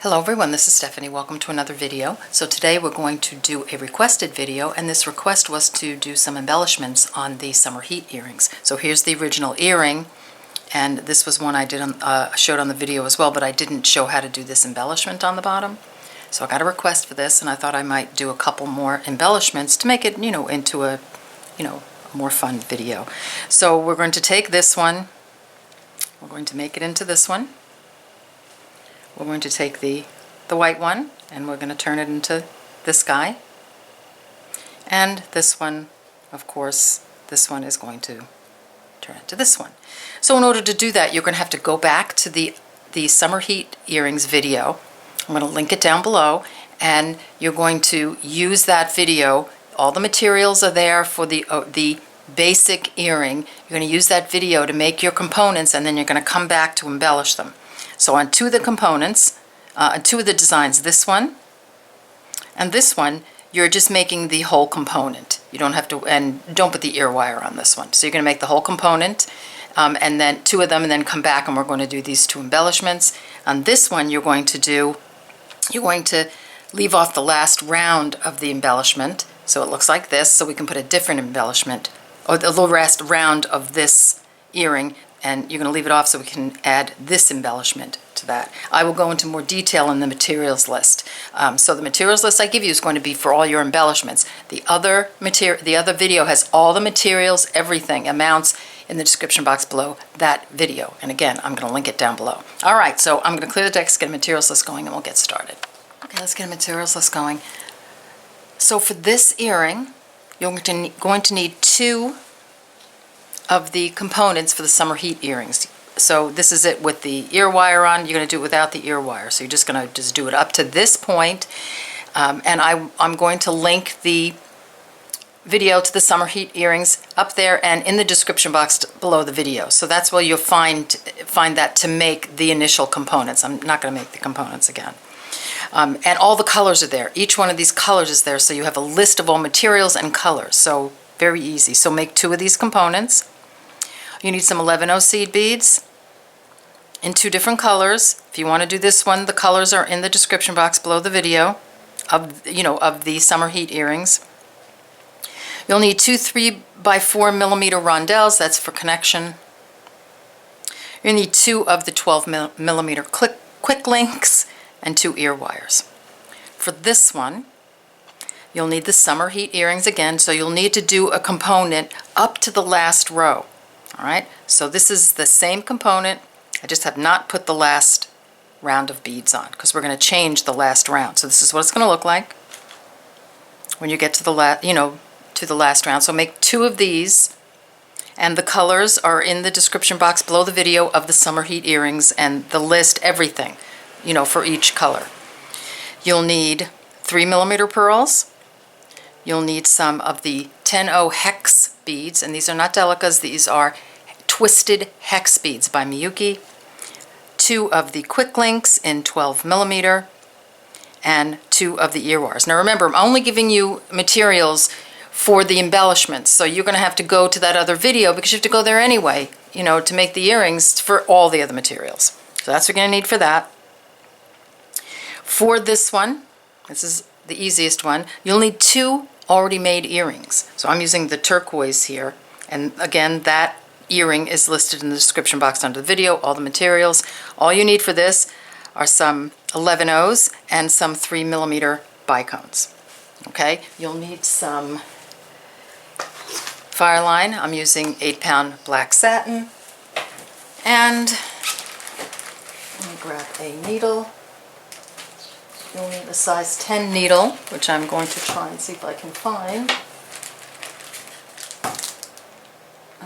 Hello everyone, this is Stephanie. Welcome to another video. So today we're going to do a requested video, and this request was to do some embellishments on the summer heat earrings. So here's the original earring, and this was one I did showed on the video as well, but I didn't show how to do this embellishment on the bottom. So I got a request for this, and I thought I might do a couple more embellishments to make it, into a, more fun video. So we're going to take this one, we're going to make it into this one. We're going to take the white one, and we're going to turn it into this guy. And this one, of course, this one is going to turn into this one. So in order to do that, you're going to have to go back to the summer heat earrings video. I'm going to link it down below, and you're going to use that video. All the materials are there for the basic earring. You're going to use that video to make your components, and then you're going to come back to embellish them. So on two of the components, two of the designs, this one and this one, you're just making the whole component. You don't have to, and don't put the ear wire on this one. So you're going to make the whole component, and then two of them, and then come back, and we're going to do these two embellishments. On this one, you're going to leave off the last round of the embellishment, so it looks like this, so we can put a different embellishment, or the last round of this earring, and you're going to leave it off so we can add this embellishment to that. I will go into more detail in the materials list. So the materials list I give you is going to be for all your embellishments. The other video has all the materials, everything, amounts in the description box below that video. And again, I'm going to link it down below. All right, so I'm going to clear the decks, get a materials list going, and we'll get started. Okay, let's get a materials list going. So for this earring, you're going to need two of the components for the summer heat earrings. So this is it with the ear wire on. You're going to do it without the ear wire. So you're just going to do it up to this point. And I'm going to link the video to the summer heat earrings up there and in the description box below the video. So that's where you'll find that to make the initial components. I'm not going to make the components again. And all the colors are there. Each one of these colors is there, so you have a list of all materials and colors. So very easy. So make two of these components. You need some 11/0 seed beads in two different colors. If you want to do this one, the colors are in the description box below the video of the summer heat earrings. You'll need two 3x4 millimeter rondelles. That's for connection. You'll need two of the 12 millimeter quick links and two ear wires. For this one, you'll need the summer heat earrings again, so you'll need to do a component up to the last row. All right, so this is the same component. I just have not put the last round of beads on because we're going to change the last round. So this is what it's going to look like when you get to the last round. So make two of these, and the colors are in the description box below the video of the summer heat earrings and the list, everything, for each color. You'll need 3 millimeter pearls. You'll need some of the 10/0 hex beads, and these are not delicas, these are twisted hex beads by Miyuki. Two of the quick links in 12 millimeter, and two of the ear wires. Now remember, I'm only giving you materials for the embellishments, so you're going to have to go to that other video because you have to go there anyway, to make the earrings for all the other materials. So that's what you're going to need for that. For this one, this is the easiest one, you'll need two already made earrings. So I'm using the turquoise here, and again, that earring is listed in the description box under the video, all the materials. All you need for this are some 11/0s and some 3 millimeter bicones. Okay, you'll need some Fireine. I'm using 8-pound black satin, and let me grab a needle. You'll need a size 10 needle, which I'm going to try and see if I can find.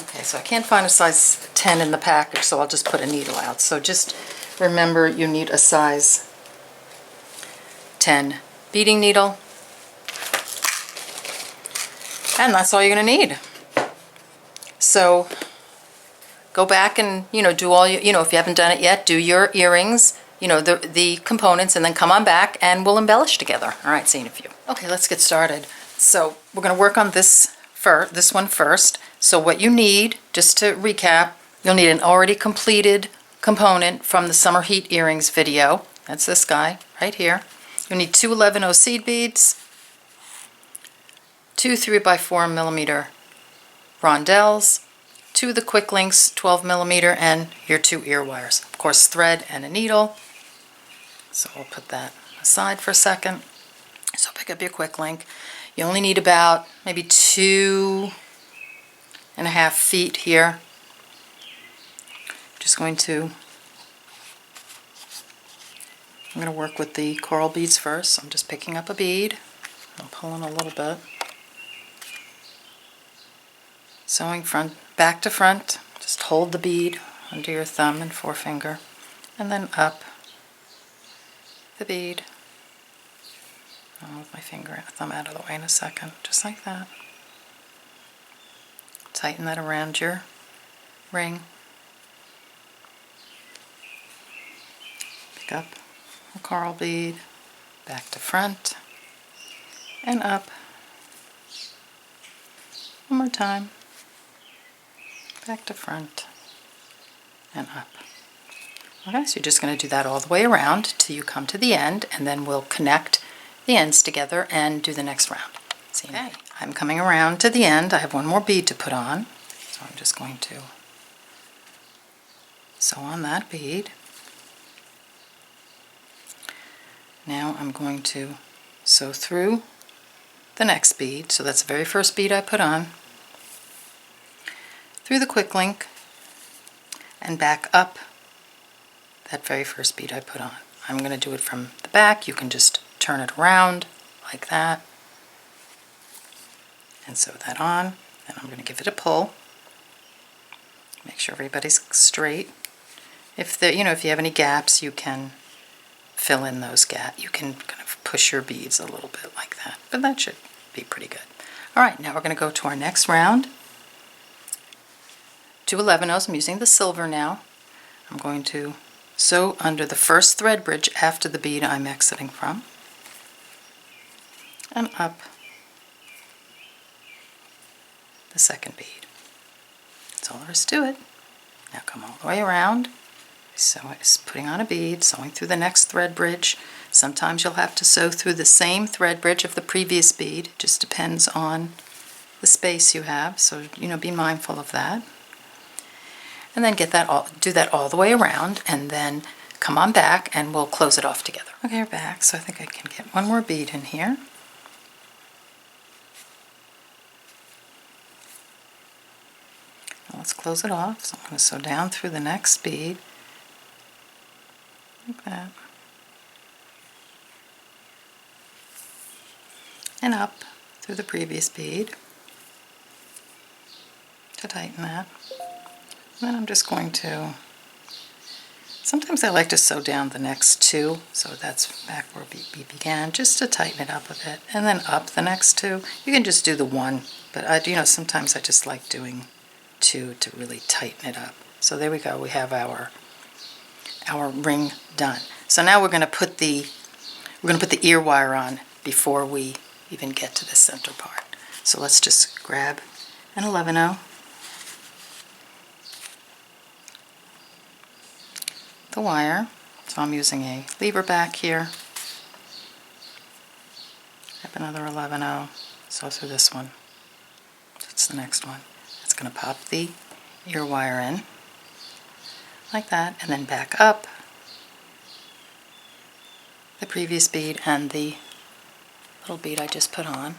Okay, so I can't find a size 10 in the package, so I'll just put a needle out. So just remember, you need a size 10 beading needle. And that's all you're going to need. So go back and, do all your, if you haven't done it yet, do your earrings, the components, and then come on back and we'll embellish together. All right, see you in a few. Okay, let's get started. So we're going to work on this one first. So what you need, just to recap, you'll need an already completed component from the Summer Heat Earrings video. That's this guy right here. You'll need 2 11/0 seed beads, 2 3x4mm rondelles, 2 of the quick links 12mm, and your 2 ear wires. Of course, thread and a needle. So we'll put that aside for a second. So pick up your quick link. You only need about maybe 2.5 feet here. I'm going to work with the coral beads first. So I'm just picking up a bead. I'm pulling a little bit. Sewing front, back to front. Just hold the bead under your thumb and forefinger, and then up the bead. I'll move my thumb out of the way in a second, just like that. Tighten that around your ring. Pick up a coral bead, back to front, and up. One more time. Back to front, and up. Okay, so you're just going to do that all the way around till you come to the end, and then we'll connect the ends together and do the next round. See, okay. I'm coming around to the end. I have one more bead to put on, so I'm just going to sew on that bead. Now I'm going to sew through the next bead, so that's the very first bead I put on, through the quick link, and back up that very first bead I put on. I'm going to do it from the back. You can just turn it around like that and sew that on, and I'm going to give it a pull. Make sure everybody's straight. If you have any gaps, you can fill in those gaps. You can kind of push your beads a little bit like that, but that should be pretty good. All right, now we're going to go to our next round. 2 11/0s. I'm using the silver now. I'm going to sew under the first thread bridge after the bead I'm exiting from, and up the second bead. That's all there is to it. Now come all the way around. So it's putting on a bead, sewing through the next thread bridge. Sometimes you'll have to sew through the same thread bridge of the previous bead. It just depends on the space you have, so be mindful of that. And then do that all the way around, and then come on back and we'll close it off together. Okay, we're back, so I think I can get one more bead in here. Now let's close it off. So I'm going to sew down through the next bead, like that, and up through the previous bead to tighten that. And then I'm just going to, sometimes I like to sew down the next 2, so that's back where we began, just to tighten it up a bit, and then up the next 2. You can just do the 1, but sometimes I just like doing 2 to really tighten it up. So there we go. We have our ring done. So now we're going to put the ear wire on before we even get to the center part. So let's just grab an 11/0. The wire, so I'm using a lever back here. Grab another 11/0, sew through this one. That's the next one. It's going to pop the ear wire in like that, and then back up the previous bead and the little bead I just put on.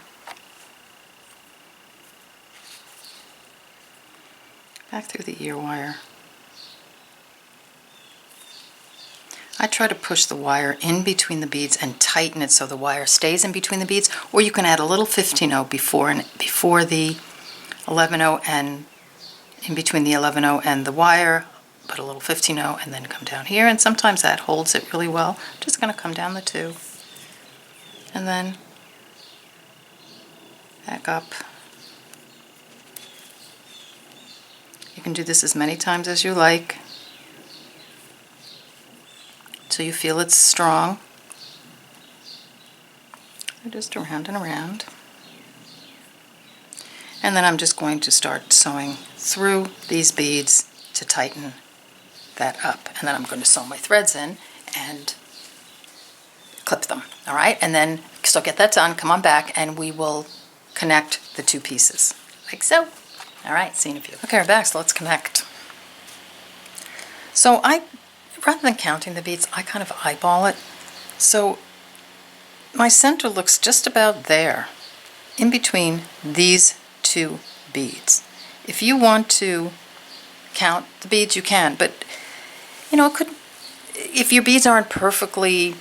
Back through the ear wire. I try to push the wire in between the beads and tighten it so the wire stays in between the beads, or you can add a little 15/0 before the 11/0 and in between the 11/0 and the wire, put a little 15/0 and then come down here, and sometimes that holds it really well. Just going to come down the 2 and then back up. You can do this as many times as you like till you feel it's strong. Just around and around. And then I'm just going to start sewing through these beads to tighten that up. And then I'm going to sew my threads in and clip them, all right? And then, so get that done, come on back, and we will connect the two pieces, like so. All right, see you in a few. Okay, we're back, so let's connect. So rather than counting the beads, I kind of eyeball it. So my center looks just about there, in between these two beads. If you want to count the beads, you can, but you know, if your beads aren't perfectly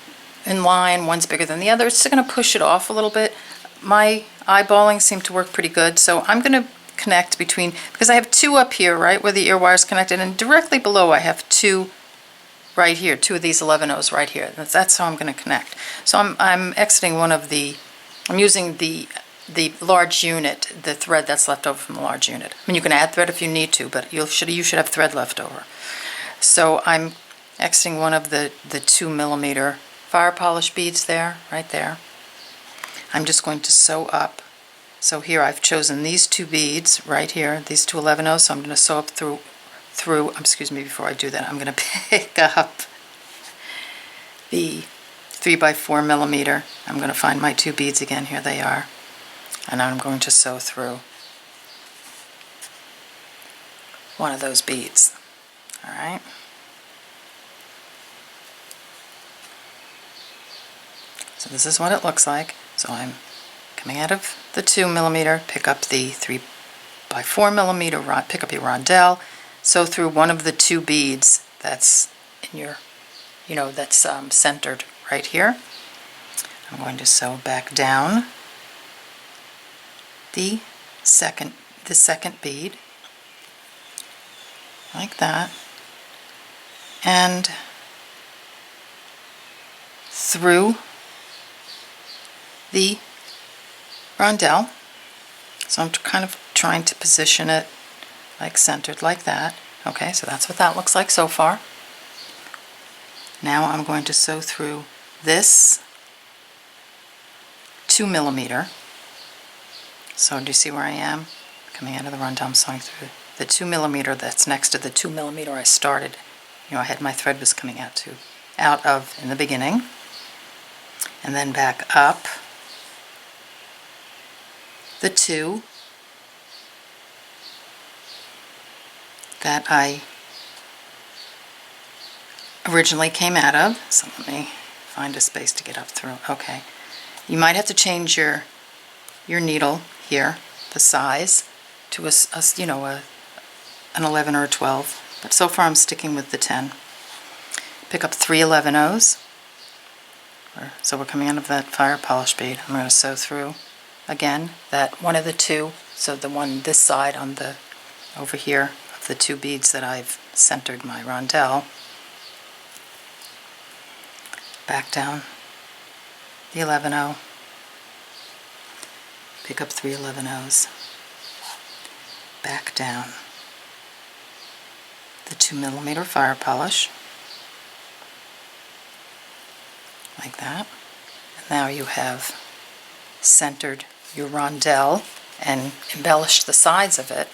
in line, one's bigger than the other, it's still going to push it off a little bit. My eyeballing seemed to work pretty good, so I'm going to connect between, because I have two up here, right, where the ear wire is connected, and directly below I have two right here, two of these 11-0s right here. That's how I'm going to connect. So I'm exiting one of the, I'm using the large unit, the thread that's left over from the large unit. I mean, you can add thread if you need to, but you should have thread left over. So I'm exiting one of the 2mm fire polish beads there, right there. I'm just going to sew up. So here I've chosen these two beads right here, these two 11-0s, so I'm going to sew up through, excuse me, before I do that, I'm going to pick up the 3x4mm. I'm going to find my two beads again, here they are, and I'm going to sew through one of those beads, all right? So this is what it looks like. So I'm coming out of the 2mm, pick up the 3x4mm, pick up your rondelle, sew through one of the two beads that's in your, you know, that's centered right here. I'm going to sew back down the second bead, like that, and through the rondelle. So I'm kind of trying to position it like centered like that. Okay, so that's what that looks like so far. Now I'm going to sew through this 2mm. So do you see where I am? Coming out of the rondelle, I'm sewing through the 2mm that's next to the 2mm I started. You know, I had my thread was coming out of in the beginning. And then back up the two that I originally came out of. So let me find a space to get up through. Okay. You might have to change your needle here, the size, to an 11 or a 12. But so far I'm sticking with the 10. Pick up 3 11-0s. So we're coming out of that fire polish bead. I'm going to sew through again that one of the two, so the one this side on the over here of the two beads that I've centered my rondelle. Back down the 11-0, pick up 3 11-0s, back down the 2mm fire polish, like that. And now you have centered your rondelle and embellished the sides of it.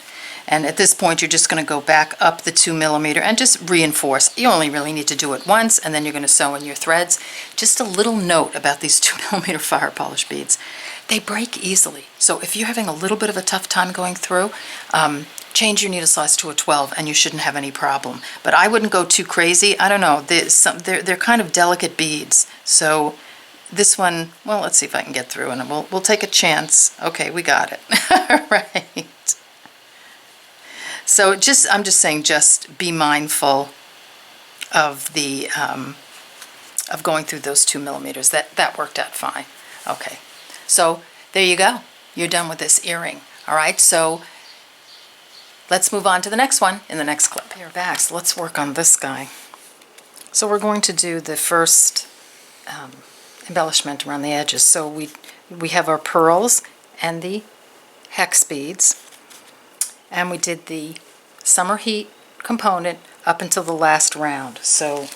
And at this point you're just going to go back up the 2mm and just reinforce. You only really need to do it once, and then you're going to sew in your threads. Just a little note about these 2mm fire polish beads. They break easily. So if you're having a little bit of a tough time going through, change your needle size to a 12 and you shouldn't have any problem. But I wouldn't go too crazy. I don't know. They're kind of delicate beads. So this one, well, let's see if I can get through, and we'll take a chance. Okay, we got it. All right. So I'm just saying, just be mindful of the of going through those 2mm. That worked out fine. Okay, so there you go. You're done with this earring. All right, so let's move on to the next one in the next clip. Here, back. So let's work on this guy. So we're going to do the first embellishment around the edges. So we have our pearls and the hex beads, and we did the summer heat component up until the last round. So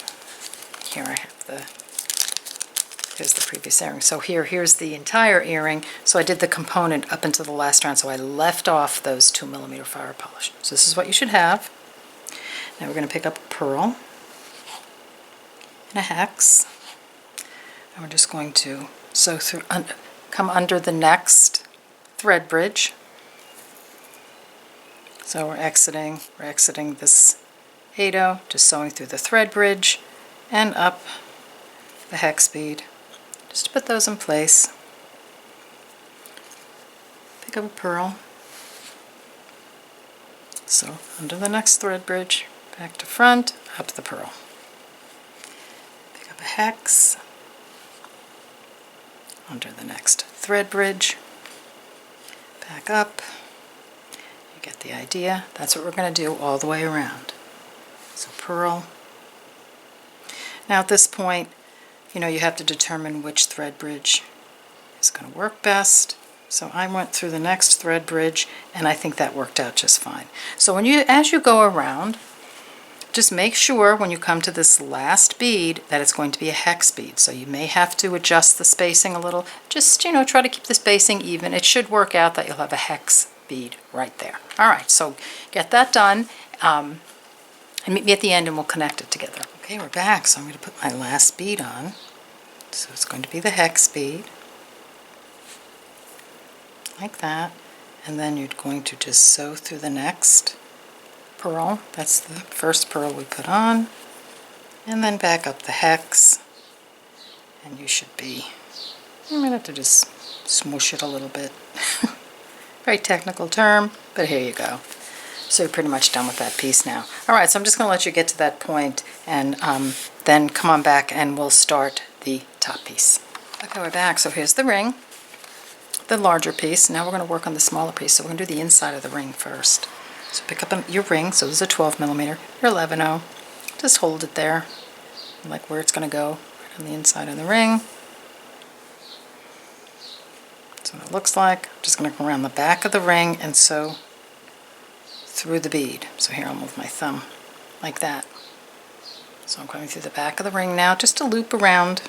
here I have here's the previous earring. So here's the entire earring. So I did the component up until the last round. So I left off those 2mm fire polish. So this is what you should have. Now we're going to pick up a pearl and a hex. And we're just going to sew through, come under the next thread bridge. So we're exiting this 8-0, just sewing through the thread bridge and up the hex bead, just to put those in place. Pick up a pearl, so under the next thread bridge, back to front, up the pearl. Pick up a hex, under the next thread bridge, back up. You get the idea. That's what we're going to do all the way around. So pearl. Now at this point, you know, you have to determine which thread bridge is going to work best. So I went through the next thread bridge, and I think that worked out just fine. So as you go around, just make sure when you come to this last bead that it's going to be a hex bead. So you may have to adjust the spacing a little. Just, you know, try to keep the spacing even. It should work out that you'll have a hex bead right there. All right, so get that done, and meet me at the end and we'll connect it together. Okay, we're back, so I'm going to put my last bead on. So it's going to be the hex bead, like that, and then you're going to just sew through the next pearl. That's the first pearl we put on, and then back up the hex, and you should be, I'm going to have to just smoosh it a little bit. Very technical term, but here you go. So you're pretty much done with that piece now. All right, so I'm just going to let you get to that point, and then come on back and we'll start the top piece. Okay, we're back. So here's the ring, the larger piece. Now we're going to work on the smaller piece. So we're going to do the inside of the ring first. So pick up your ring. So this is a 12 millimeter, your 11-0. Just hold it there, like where it's going to go, right on the inside of the ring. That's what it looks like. I'm just going to go around the back of the ring and sew through the bead. So here I'll move my thumb like that. So I'm going through the back of the ring now, just to loop around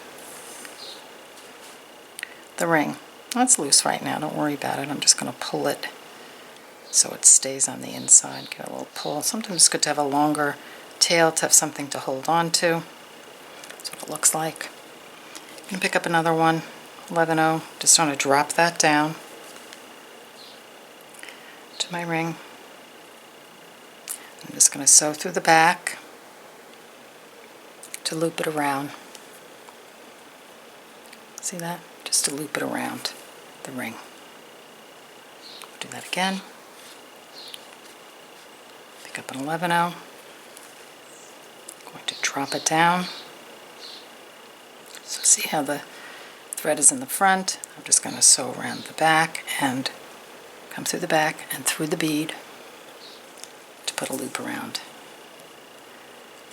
the ring. That's loose right now, don't worry about it. I'm just going to pull it so it stays on the inside. Get a little pull. Sometimes it's good to have a longer tail to have something to hold on to. That's what it looks like. You can pick up another one, 11-0. Just want to drop that down to my ring. I'm just going to sew through the back to loop it around. See that? Just to loop it around the ring. Do that again. Pick up an 11-0. Going to drop it down. So see how the thread is in the front? I'm just going to sew around the back and come through the back and through the bead to put a loop around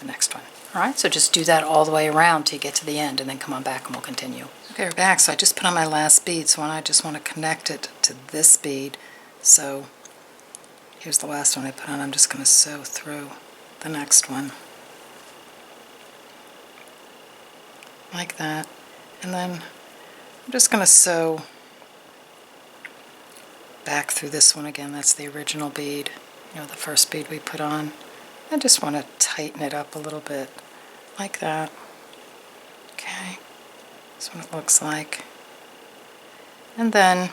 the next one. Alright, so just do that all the way around till you get to the end, and then come on back and we'll continue. Okay, we're back. So I just put on my last bead, so I just want to connect it to this bead. So here's the last one I put on. I'm just going to sew through the next one. Like that. And then I'm just going to sew back through this one again. That's the original bead, you know, the first bead we put on. I just want to tighten it up a little bit, like that. Okay, that's what it looks like. And then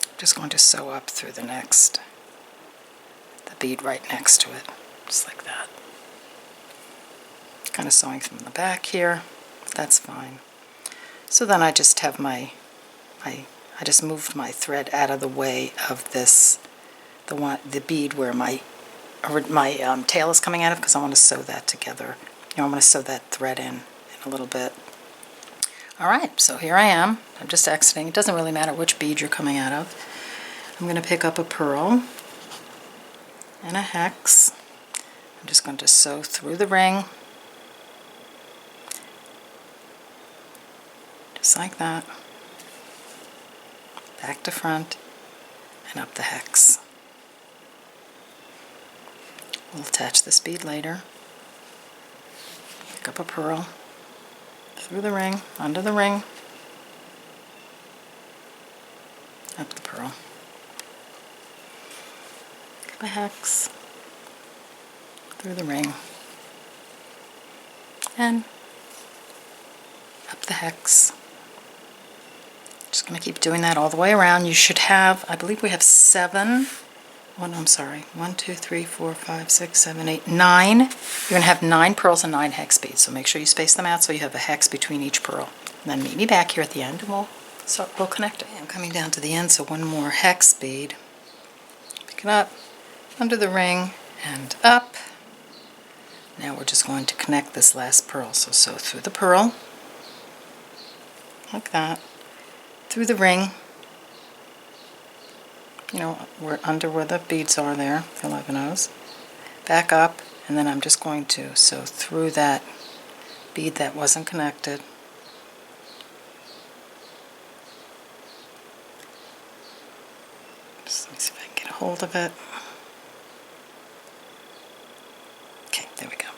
I'm just going to sew up through the bead right next to it, just like that. Kind of sewing from the back here, that's fine. So then I just have I just moved my thread out of the way of this, the bead where my tail is coming out of, because I want to sew that together. You know, I'm going to sew that thread in a little bit. Alright, so here I am. I'm just exiting. It doesn't really matter which bead you're coming out of. I'm going to pick up a pearl and a hex. I'm just going to sew through the ring, just like that, back to front, and up the hex. We'll attach this bead later. Pick up a pearl, through the ring, under the ring, up the pearl. Pick up a hex, through the ring, and up the hex. Just going to keep doing that all the way around. You should have, I believe we have 7. I'm sorry, 1, 2, 3, 4, 5, 6, 7, 8, 9. You're going to have 9 pearls and 9 hex beads, so make sure you space them out so you have a hex between each pearl. And then meet me back here at the end and we'll connect it. I'm coming down to the end, so one more hex bead. Pick it up, under the ring, and up. Now we're just going to connect this last pearl. So sew through the pearl, like that, through the ring, you know, we're under where the beads are there, the 11 O's, back up, and then I'm just going to sew through that bead that wasn't connected. Just let me see if I can get a hold of it. Okay, there we go.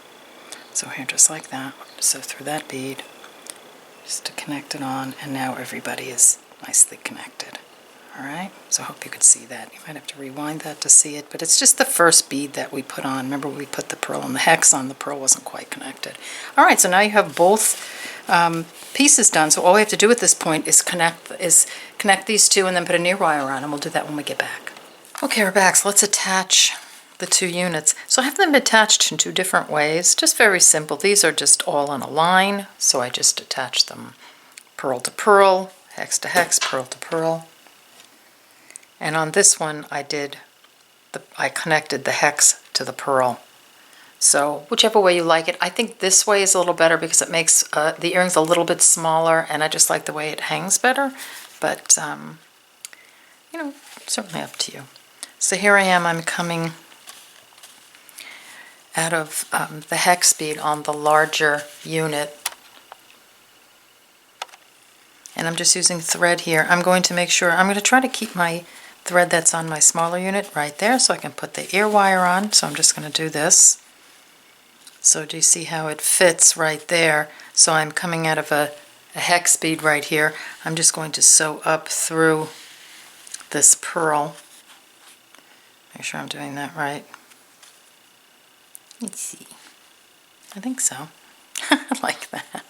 So here, just like that, we're going to sew through that bead, just to connect it on, and now everybody is nicely connected. Alright, so I hope you could see that. You might have to rewind that to see it, but it's just the first bead that we put on. Remember, we put the pearl and the hex on, the pearl wasn't quite connected. Alright, so now you have both pieces done, so all we have to do at this point is connect these two and then put an ear wire on, and we'll do that when we get back. Okay, we're back, so let's attach the 2 units. So I have them attached in 2 different ways, just very simple. These are just all on a line, so I just attach them pearl to pearl, hex to hex, pearl to pearl. And on this one I connected the hex to the pearl. So whichever way you like it. I think this way is a little better because it makes the earrings a little bit smaller, and I just like the way it hangs better. But, you know, certainly up to you. So here I am, I'm coming out of the hex bead on the larger unit. And I'm just using thread here. I'm going to make sure, I'm going to try to keep my thread that's on my smaller unit right there so I can put the ear wire on. So I'm just going to do this. So do you see how it fits right there? So I'm coming out of a hex bead right here. I'm just going to sew up through this pearl. Make sure I'm doing that right. Let's see. I think so. Like that.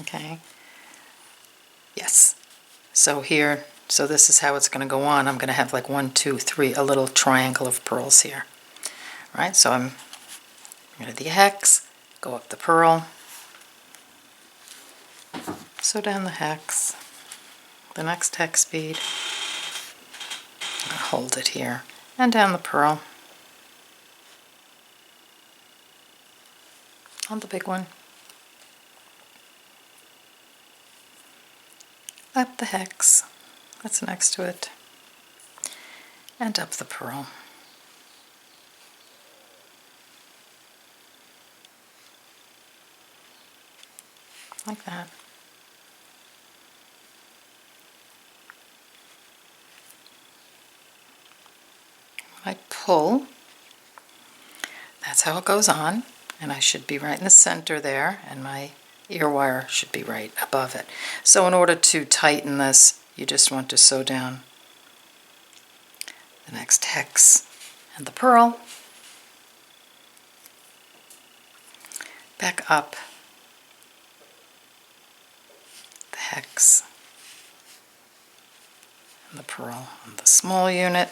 Okay. Yes. So here, so this is how it's going to go on. I'm going to have like 1, 2, 3, a little triangle of pearls here. All right, so I'm going to do the hex, go up the pearl, sew down the hex, the next hex bead, hold it here, and down the pearl on the big one, up the hex that's next to it, and up the pearl. Like that. I pull, that's how it goes on, and I should be right in the center there, and my ear wire should be right above it. So in order to tighten this, you just want to sew down the next hex and the pearl, back up the hex and the pearl on the small unit.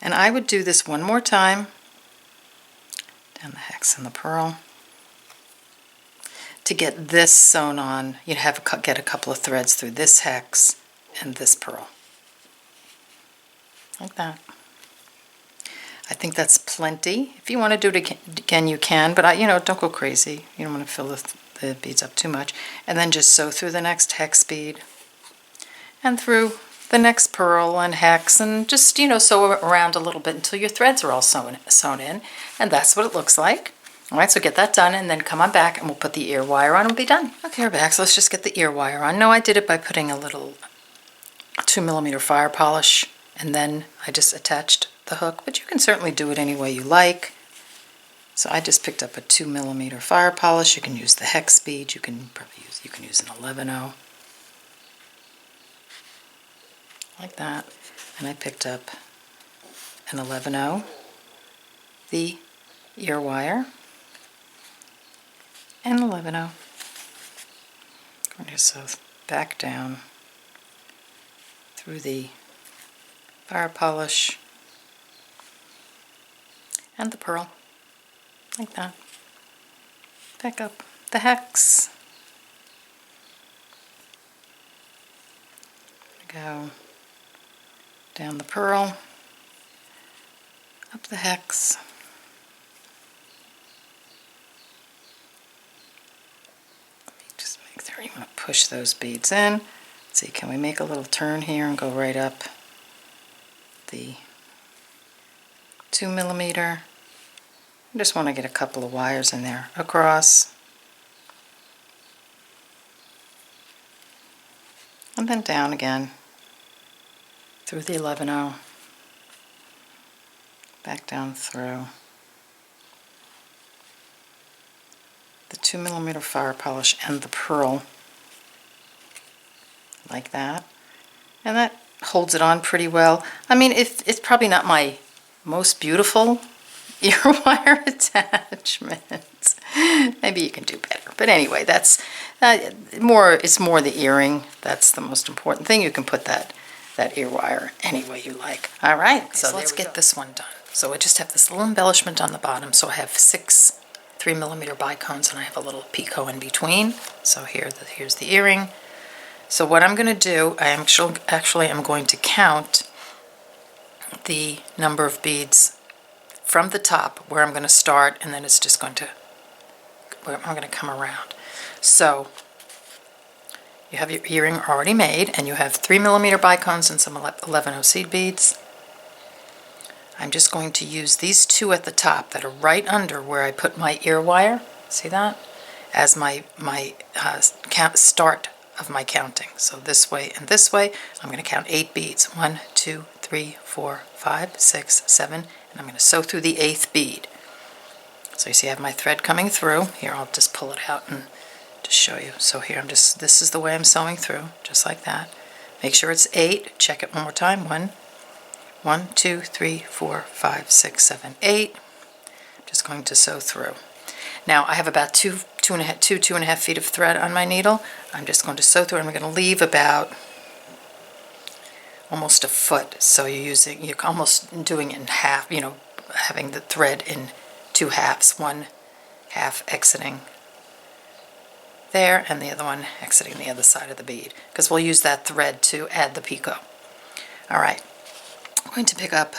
And I would do this one more time, down the hex and the pearl. To get this sewn on, you'd have to get a couple of threads through this hex and this pearl. Like that. I think that's plenty. If you want to do it again, you can, but don't go crazy. You don't want to fill the beads up too much. And then just sew through the next hex bead and through the next pearl and hex, and just, sew around a little bit until your threads are all sewn in, and that's what it looks like. Alright, so get that done, and then come on back and we'll put the ear wire on and we'll be done. Okay, we're back, so let's just get the ear wire on. No, I did it by putting a little 2mm fire polish, and then I just attached the hook, but you can certainly do it any way you like. So I just picked up a 2mm fire polish. You can use the hex bead, you can use an 11-0. Like that. And I picked up an 11-0, the ear wire, and 11/0. Going to sew back down through the fire polish and the pearl, like that. Back up the hex. Go down the pearl, up the hex, let me just make sure you want to push those beads in. Let's see, can we make a little turn here and go right up the 2mm? I just want to get a couple of wires in there across, and then down again through the 11/0, back down through the 2mm fire polish and the pearl, like that. And that holds it on pretty well. I mean, it's probably not my most beautiful ear wire attachment. Maybe you can do better. But anyway, that's it's more the earring. That's the most important thing. You can put that ear wire any way you like. All right, okay, so let's get this one done. So I just have this little embellishment on the bottom. So I have 6 3mm bicones, and I have a little picot in between. So here's the earring. So what I'm going to do, I am actually I'm going to count the number of beads from the top where I'm going to start, and then it's just going to, I'm going to come around. So you have your earring already made, and you have 3mm bicones and some 11/0 seed beads. I'm just going to use these 2 at the top that are right under where I put my ear wire, see that, as my start of my counting. So this way and this way, I'm going to count 8 beads. 1, 2, 3, 4, 5, 6, 7, and I'm going to sew through the 8th bead. So you see I have my thread coming through. Here, I'll just pull it out and just show you. So here this is the way I'm sewing through, just like that. Make sure it's 8. Check it one more time. 1, 2, 3, 4, 5, 6, 7, 8. Just going to sew through. Now I have about 2.5 feet of thread on my needle. I'm just going to sew through, and I'm going to leave about almost a foot. So you're almost doing it in half, having the thread in 2 halves. 1 half exiting there, and the other one exiting the other side of the bead, because we'll use that thread to add the picot. All right, I'm going to pick up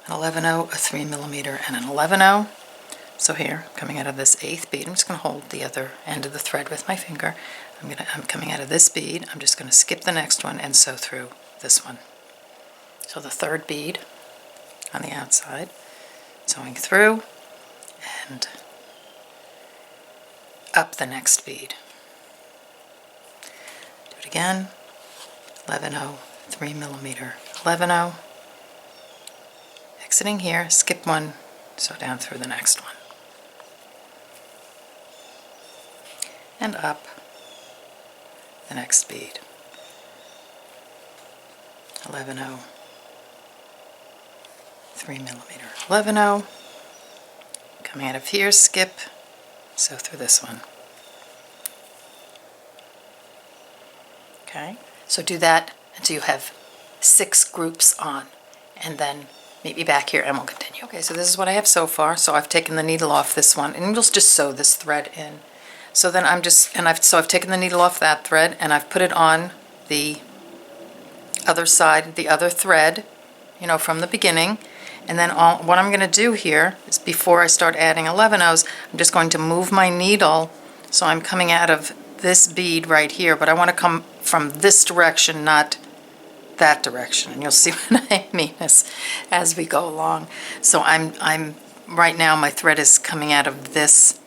an 11/0, a 3mm, and an 11/0. So here, coming out of this 8th bead, I'm just going to hold the other end of the thread with my finger. I'm coming out of this bead. I'm just going to skip the next one and sew through this one. So the 3rd bead on the outside, sewing through and up the next bead. Do it again. 11/0, 3mm, 11/0. Exiting here, skip one, sew down through the next one. And up the next bead. 11/0, 3mm, 11/0. Coming out of here, skip, sew through this one. Okay, so do that until you have 6 groups on, and then meet me back here and we'll continue. Okay, so this is what I have so far. So I've taken the needle off this one, and you'll just sew this thread in. So then I've taken the needle off that thread, and I've put it on the other side, the other thread, from the beginning. And then what I'm going to do here is, before I start adding 11/0s, I'm just going to move my needle, so I'm coming out of this bead right here, but I want to come from this direction, not that direction, and you'll see what I mean as we go along. So I'm right now, my thread is coming out of this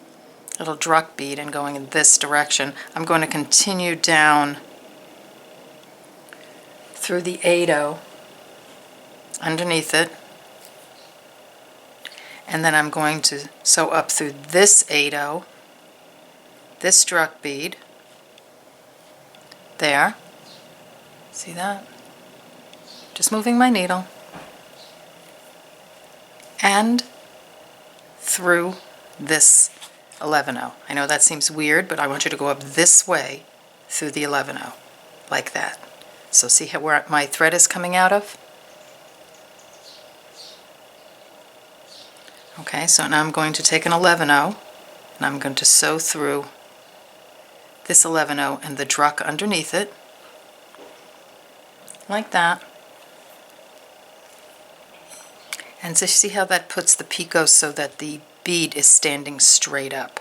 little druck bead and going in this direction. I'm going to continue down through the 8/0 underneath it, and then I'm going to sew up through this 8/0, this druck bead there. See that? Just moving my needle, and through this 11-0. I know that seems weird, but I want you to go up this way through the 11-0, like that. So see how where my thread is coming out of? Okay, so now I'm going to take an 11-0 and I'm going to sew through this 11-0 and the druck underneath it, like that. And so see how that puts the picot so that the bead is standing straight up.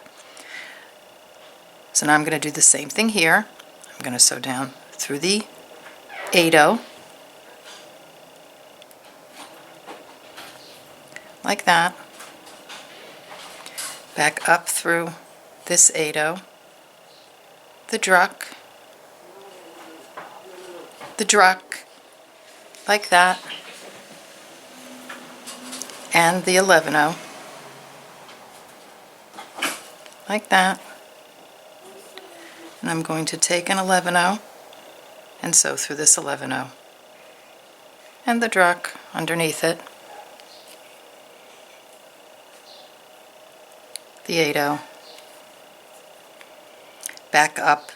So now I'm going to do the same thing here. I'm going to sew down through the 8-0, like that. Back up through this 8-0, the druck, like that, and the 11-0, like that. And I'm going to take an 11-0 and sew through this 11-0 and the druck underneath it, the 8-0, back up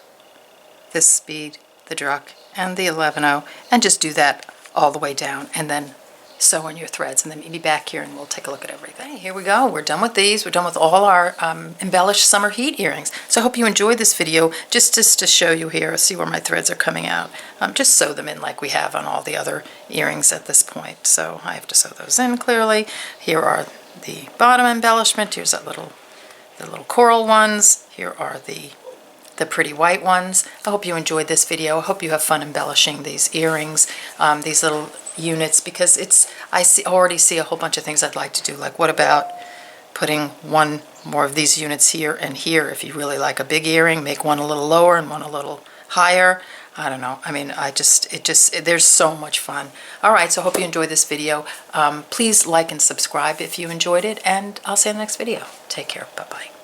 this bead, the druck, and the 11-0, and just do that all the way down, and then sew in your threads, and then meet me back here and we'll take a look at everything. Hey, here we go. We're done with these. We're done with all our embellished summer heat earrings. So I hope you enjoyed this video, just to show you here, see where my threads are coming out. Just sew them in like we have on all the other earrings at this point. So I have to sew those in clearly. Here are the bottom embellishment. Here's the little coral ones. Here are the pretty white ones. I hope you enjoyed this video. I hope you have fun embellishing these earrings, these little units, because I already see a whole bunch of things I'd like to do. Like, what about putting one more of these units here and here? If you really like a big earring, make one a little lower and one a little higher. I don't know. I mean, there's so much fun. All right, so I hope you enjoyed this video. Please like and subscribe if you enjoyed it, and I'll see you in the next video. Take care. Bye-bye.